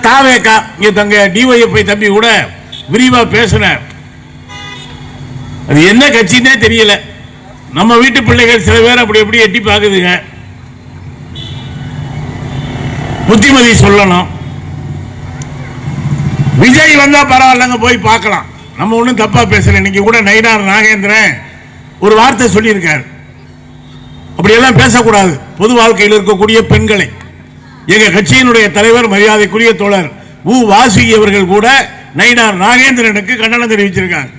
தாவேக்கா இங்க தங்க டிஒய்எஃப்ஐ தம்பி கூட விரிவா பேசினார். அது என்ன கட்சின்னே தெரியல. நம்ம வீட்டு பிள்ளைகள் சில பேர் அப்படி எப்படி எட்டி பார்க்குதுங்க. புத்திமதி சொல்லணும். விஜய் வந்தா பரவாயில்லங்க, போய் பார்க்கலாம். நம்ம ஒன்றும் தப்பா பேசல. இன்னைக்கு கூட நயினார் நாகேந்திரன் ஒரு வார்த்தை சொல்லியிருக்காரு, அப்படியெல்லாம் பேசக்கூடாது பொது வாழ்க்கையில் இருக்கக்கூடிய பெண்களை. எங்க கட்சியினுடைய தலைவர் மரியாதைக்குரிய தோழர் வாசுகி அவர்கள் கூட நயினார் நாகேந்திரனுக்கு கண்டனம் தெரிவிச்சிருக்காங்க.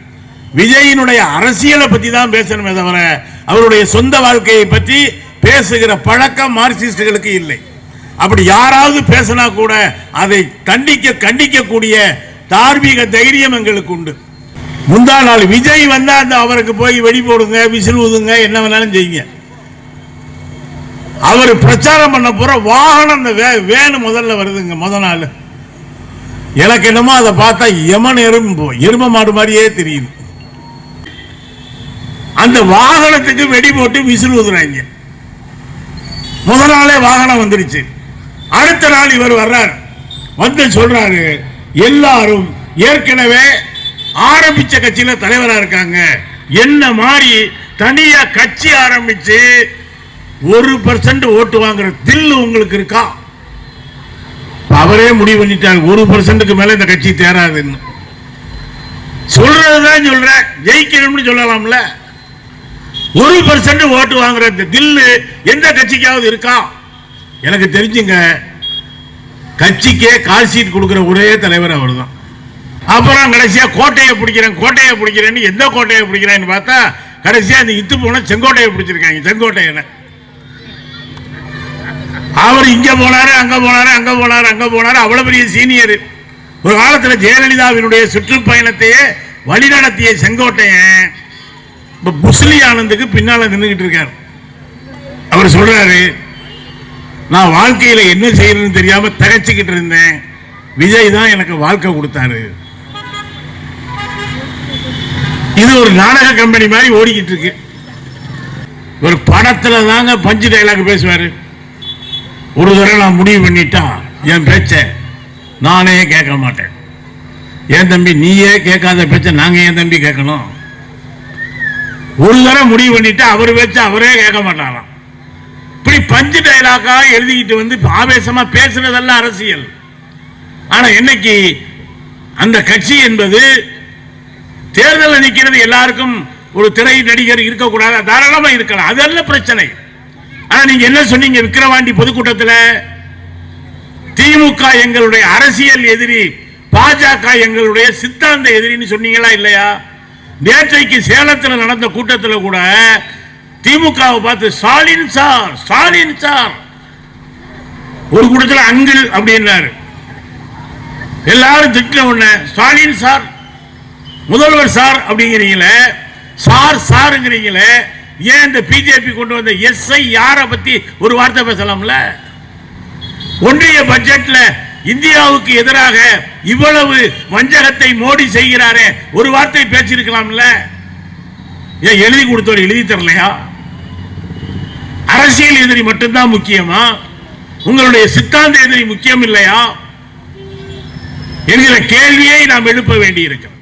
விஜயினுடைய அரசியலை பத்தி தான் பேசணுமே தவிர அவருடைய சொந்த வாழ்க்கையை பற்றி பேசுகிற பழக்கம் மார்க்சிஸ்டுகளுக்கு இல்லை. அப்படி யாராவது பேசினா கூட அதை கண்டிக்கக்கூடிய தார்மீக தைரியம் எங்களுக்கு உண்டு. முந்தா நாள் விஜய் வந்தா அந்த அவருக்கு போய் வெடி போடுங்க, விசில் ஊதுங்க, என்ன வேணாலும் செய்யுங்க. அவர் பிரச்சாரம் பண்ண போற வாகனம் அந்த வேனு முதல்ல வருதுங்க. முத நாள் எனக்கு என்னமோ அதை பார்த்தா யமன் எரும மாடு மாதிரியே தெரியுது. அந்த வாகனத்துக்கு வெடி போட்டு விசில் ஊதுறாங்க. முத நாளே வாகனம் வந்துருச்சு. அடுத்த நாள் இவர் வர்றார், வந்து சொல்றாரு எல்லாரும் ஏற்கனவே ஆரம்பிச்ச கட்சியில தலைவரா இருக்காங்க, என்ன மாதிரி தனியா கட்சி ஆரம்பிச்சு 1% ஓட்டு வாங்குற தில்லு உங்களுக்கு இருக்கா? அவரே முடிவு பண்ணிட்டார் 1%க்கு மேல இந்த கட்சி தேராதுன்னு. சொல்றதுதான் சொல்ற, ஜெயிக்கணும்னு சொல்லலாம்ல. 1% ஓட்டு வாங்குற தில்லு எந்த கட்சிக்காவது இருக்கா? எனக்கு தெரிஞ்சுங்க, கட்சிக்கே கால் சீட் கொடுக்கிற ஒரே தலைவர் அவர் தான். அப்புறம் கடைசியா கோட்டையை பிடிக்கிறேன்னு எந்த கோட்டையை பிடிக்கிறேன்னு பார்த்தா கடைசியா இந்த இத்து போன செங்கோட்டையை பிடிச்சிருக்காங்க. செங்கோட்டையனை அவர் இங்க போனாரு, அங்க போனாரு. அவ்வளவு பெரிய சீனியர். ஒரு காலத்தில் ஜெயலலிதாவினுடைய சுற்றுப்பயணத்தையே வழிநடத்திய செங்கோட்டையன் இப்ப புஸ்லி ஆனந்துக்கு பின்னால நின்றுகிட்டு இருக்காரு. அவர் சொல்றாரு, நான் வாழ்க்கையில என்ன செய்யறதுன்னு தெரியாம தகச்சுக்கிட்டு இருந்தேன், விஜய் தான் எனக்கு வாழ்க்கை கொடுத்தாரு. இது ஒரு நாடக கம்பெனி மாதிரி ஓடிக்கிட்டு இருக்கு. ஒரு படத்துல தாங்க பஞ்சு டைலாக் பேசுவாரு. ஒரு தடவை நான் முடிவு பண்ணிட்டா என் பேச்ச நானே கேட்க மாட்டேன். ஏன் தம்பி நீயே கேட்காத பேச்ச நாங்க ஏன் தம்பி கேட்கணும்? ஒரு தடவை முடிவு பண்ணிட்டா அவர் பேச்ச அவரே கேட்க மாட்டாராம். இப்படி பஞ்சு டைலாக்கா எழுதிக்கிட்டு வந்து ஆவேசமா பேசுறதெல்லாம் அரசியல். ஆனா இன்னைக்கு அந்த கட்சி என்பது தேர்தலில் நிற்கிறது. எல்லாருக்கும் ஒரு திரை நடிகர் இருக்கக்கூடாது, தாராளமா இருக்கலாம், அதெல்லாம் பிரச்சனை. ஆனா நீங்க என்ன சொன்னீங்க விக்கிரவாண்டி பொதுக்கூட்டத்தில்? திமுக எங்களுடைய அரசியல் எதிரி, பாஜக எங்களுடைய சித்தாந்த எதிரின்னு சொன்னீங்களா இல்லையா? நேற்றைக்கு சேலத்தில் நடந்த கூட்டத்தில் கூட திமுகவை பார்த்து ஸ்டாலின் சார், ஒரு கூட்டத்தில் அங்கிள் அப்படின்னாரு. எல்லாரும் திட்ட உடனே ஸ்டாலின் சார், முதல்வர் சார் அப்படிங்கிறீங்களே, சாருங்கிறீங்களே, ஏன் இந்த பிஜேபி கொண்டு வந்த எஸ்ஐ யாரை பத்தி ஒரு வார்த்தை பேசலாம்ல? ஒன்றிய பட்ஜெட்ல இந்தியாவுக்கு எதிராக இவ்வளவு வஞ்சகத்தை மோடி செய்கிறாரே, ஒரு வார்த்தை பேசியிருக்கலாம்ல? ஏன் எழுதி கொடுத்தவர் எழுதி தரலையா? அரசியல் எதிரி மட்டும்தான் முக்கியமா? உங்களுடைய சித்தாந்த எதிரி முக்கியம் இல்லையா என்கிற கேள்வியை நாம் எழுப்ப வேண்டியிருக்கிறோம்.